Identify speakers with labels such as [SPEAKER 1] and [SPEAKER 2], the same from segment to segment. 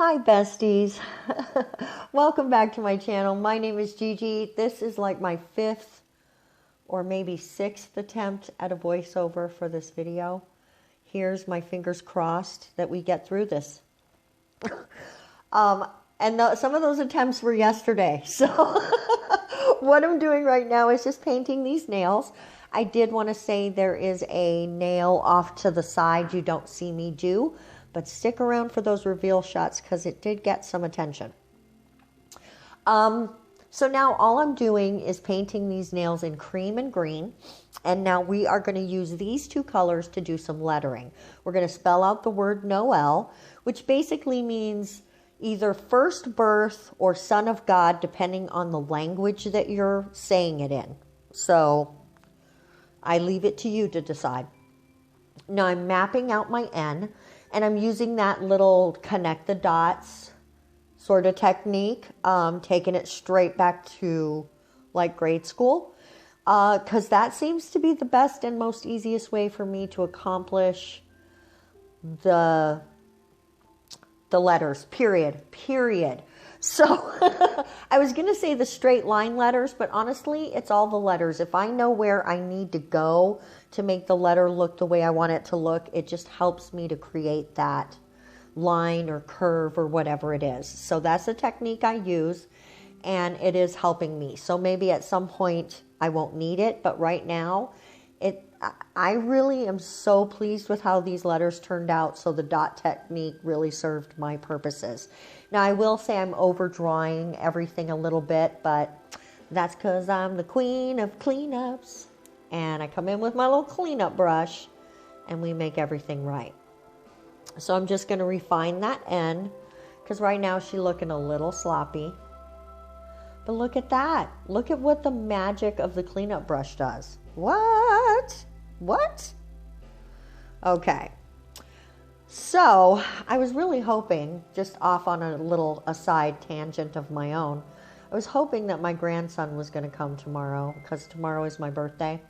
[SPEAKER 1] Hi besties, welcome back to my channel. My name is Gigi. This is like my fifth or maybe sixth attempt at a voiceover for this video. Here's my fingers crossed that we get through this. Some of those attempts were yesterday. So what I'm doing right now is just painting these nails. I did want to say there is a nail off to the side you don't see me do. But stick around for those reveal shots because it did get some attention. So now all I'm doing is painting these nails in cream and green. And now we are going to use these two colors to do some lettering. We're going to spell out the word Noel, which basically means either first birth or son of God, depending on the language that you're saying it in. So I leave it to you to decide. Now I'm mapping out my N. And I'm using that little connect the dots sort of technique, taking it straight back to like grade school, because that seems to be the best and most easiest way for me to accomplish the letters, period. So I was going to say the straight line letters, but honestly, it's all the letters. If I know where I need to go to make the letter look the way I want it to look, it just helps me to create that line or curve or whatever it is. So that's the technique I use, and it is helping me. So maybe at some point I won't need it, but right now, I really am so pleased with how these letters turned out. So the dot technique really served my purposes. Now I will say I'm overdrawing everything a little bit, but that's because I'm the queen of cleanups. And I come in with my little cleanup brush and we make everything right. So I'm just going to refine that N because right now she's looking a little sloppy. But look at that. Look at what the magic of the cleanup brush does. What? Okay. So I was really hoping, just off on a little aside tangent of my own, I was hoping that my grandson was going to come tomorrow because tomorrow is my birthday.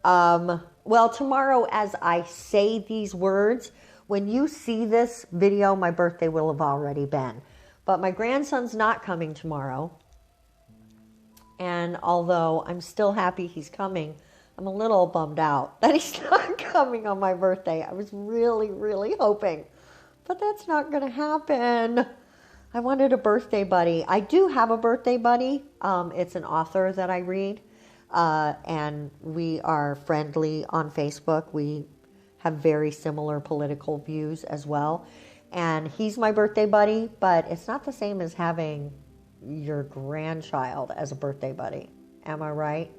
[SPEAKER 1] Well, tomorrow as I say these words, when you see this video, my birthday will have already been. But my grandson's not coming tomorrow. And although I'm still happy he's coming, I'm a little bummed out that he's not coming on my birthday. I was really hoping, but that's not going to happen. I wanted a birthday buddy. I do have a birthday buddy. It's an author that I read, and we are friendly on Facebook. We have very similar political views as well. And he's my birthday buddy, but it's not the same as having your grandchild as a birthday buddy. Am I right?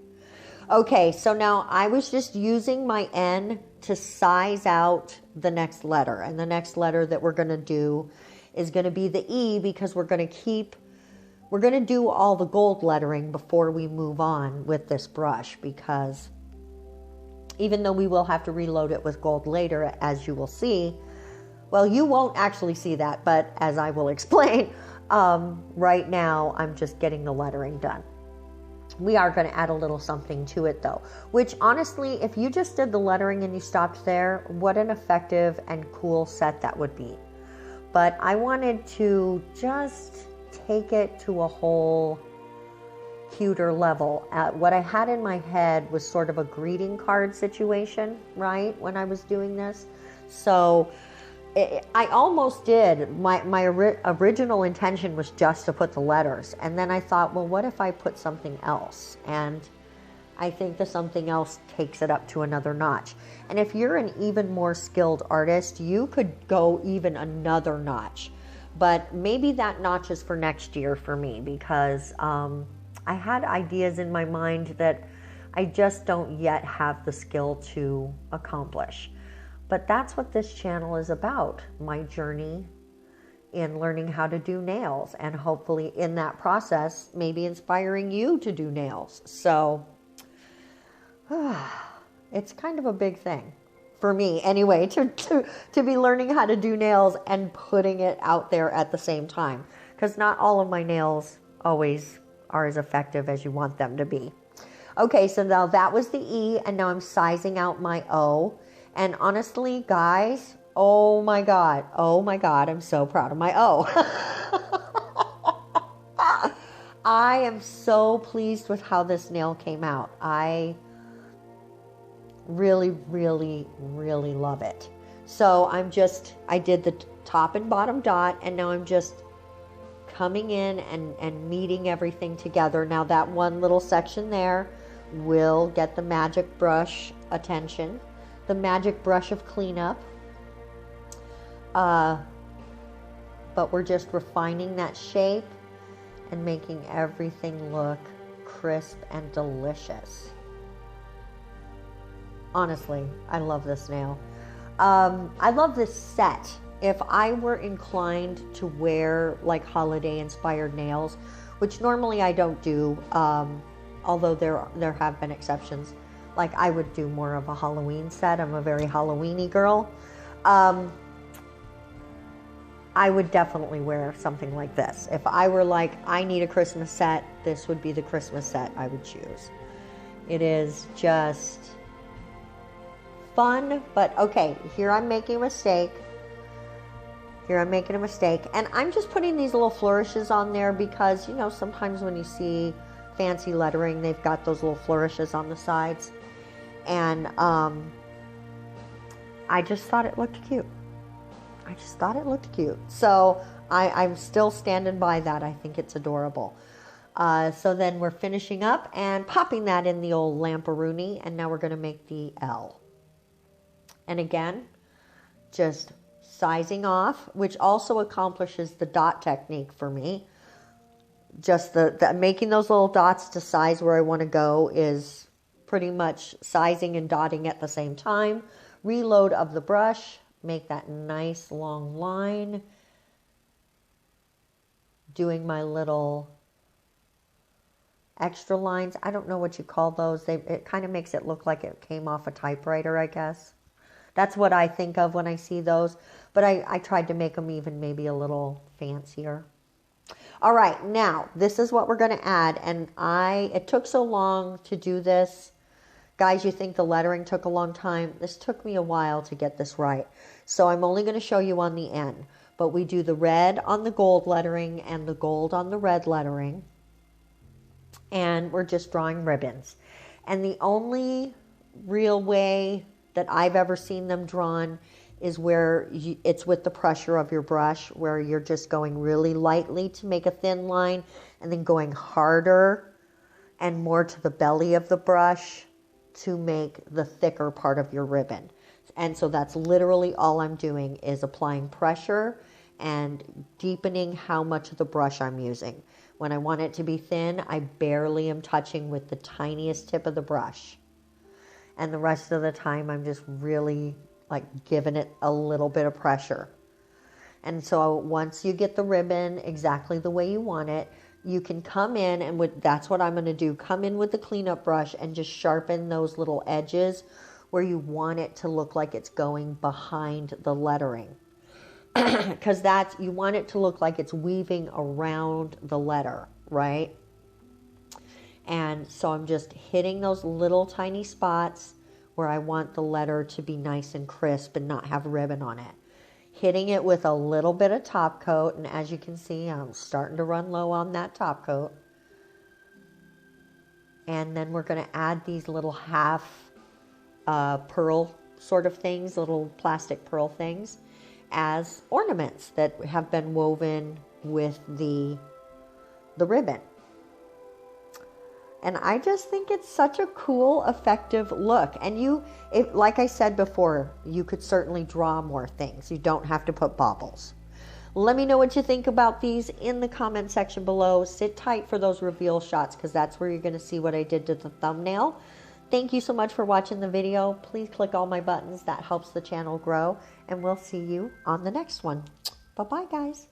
[SPEAKER 1] Okay, so now I was just using my N to size out the next letter. And the next letter that we're going to do is going to be the E because we're going to do all the gold lettering before we move on with this brush, because even though we will have to reload it with gold later, as you will see, well, you won't actually see that, but as I will explain, right now I'm just getting the lettering done. We are going to add a little something to it though, which honestly, if you just did the lettering and you stopped there, what an effective and cool set that would be. But I wanted to just take it to a whole cuter level. What I had in my head was sort of a greeting card situation, right, when I was doing this. So I almost did. My original intention was just to put the letters. And then I thought, well, what if I put something else? And I think the something else takes it up to another notch. And if you're an even more skilled artist, you could go even another notch. But maybe that notch is for next year for me, because I had ideas in my mind that I just don't yet have the skill to accomplish. But that's what this channel is about, my journey in learning how to do nails, and hopefully in that process, maybe inspiring you to do nails. So it's kind of a big thing for me anyway, to be learning how to do nails and putting it out there at the same time, because not all of my nails always are as effective as you want them to be. Okay, so now that was the E, and now I'm sizing out my O. And honestly, guys, Oh my God. Oh my God. I'm so proud of my O. I am so pleased with how this nail came out. I really, really, really love it. So I did the top and bottom dot, and now I'm just coming in and meeting everything together. Now that one little section there will get the magic brush attention, the magic brush of cleanup. But we're just refining that shape and making everything look crisp and delicious. Honestly, I love this nail. I love this set. If I were inclined to wear like holiday inspired nails, which normally I don't do, although there have been exceptions, like I would do more of a Halloween set. I'm a very Halloweeny girl. I would definitely wear something like this. If I were like, I need a Christmas set, this would be the Christmas set I would choose. It is just fun, but okay, here I'm making a mistake. And I'm just putting these little flourishes on there because, you know, sometimes when you see fancy lettering, they've got those little flourishes on the sides. And I just thought it looked cute. So I'm still standing by that. I think it's adorable. So then we're finishing up and popping that in the old lamparoonie, and now we're going to make the L. And again, just sizing off, which also accomplishes the dot technique for me. Just the making those little dots to size where I want to go is pretty much sizing and dotting at the same time. Reload of the brush, make that nice long line. Doing my little extra lines. I don't know what you call those. It kind of makes it look like it came off a typewriter, I guess. That's what I think of when I see those. But I tried to make them even maybe a little fancier. All right, now this is what we're going to add. And it took so long to do this. Guys, you think the lettering took a long time. This took me a while to get this right. So I'm only going to show you on the end. But we do the red on the gold lettering and the gold on the red lettering. And we're just drawing ribbons. And the only real way that I've ever seen them drawn is where it's with the pressure of your brush, where you're just going really lightly to make a thin line and then going harder and more to the belly of the brush to make the thicker part of your ribbon. And so that's literally all I'm doing is applying pressure and deepening how much of the brush I'm using. When I want it to be thin, I barely am touching with the tiniest tip of the brush. And the rest of the time, I'm just really like giving it a little bit of pressure. And so once you get the ribbon exactly the way you want it, you can come in and that's what I'm going to do. Come in with the cleanup brush and just sharpen those little edges where you want it to look like it's going behind the lettering. Because you want it to look like it's weaving around the letter, right? And so I'm just hitting those little tiny spots where I want the letter to be nice and crisp and not have ribbon on it. Hitting it with a little bit of top coat, and as you can see, I'm starting to run low on that top coat. And then we're going to add these little half pearl sort of things, little plastic pearl things, as ornaments that have been woven with the ribbon. And I just think it's such a cool, effective look. And like I said before, you could certainly draw more things. You don't have to put baubles. Let me know what you think about these in the comment section below. Sit tight for those reveal shots because that's where you're going to see what I did to the thumbnail. Thank you so much for watching the video. Please click all my buttons. That helps the channel grow. And we'll see you on the next one. Bye-bye, guys.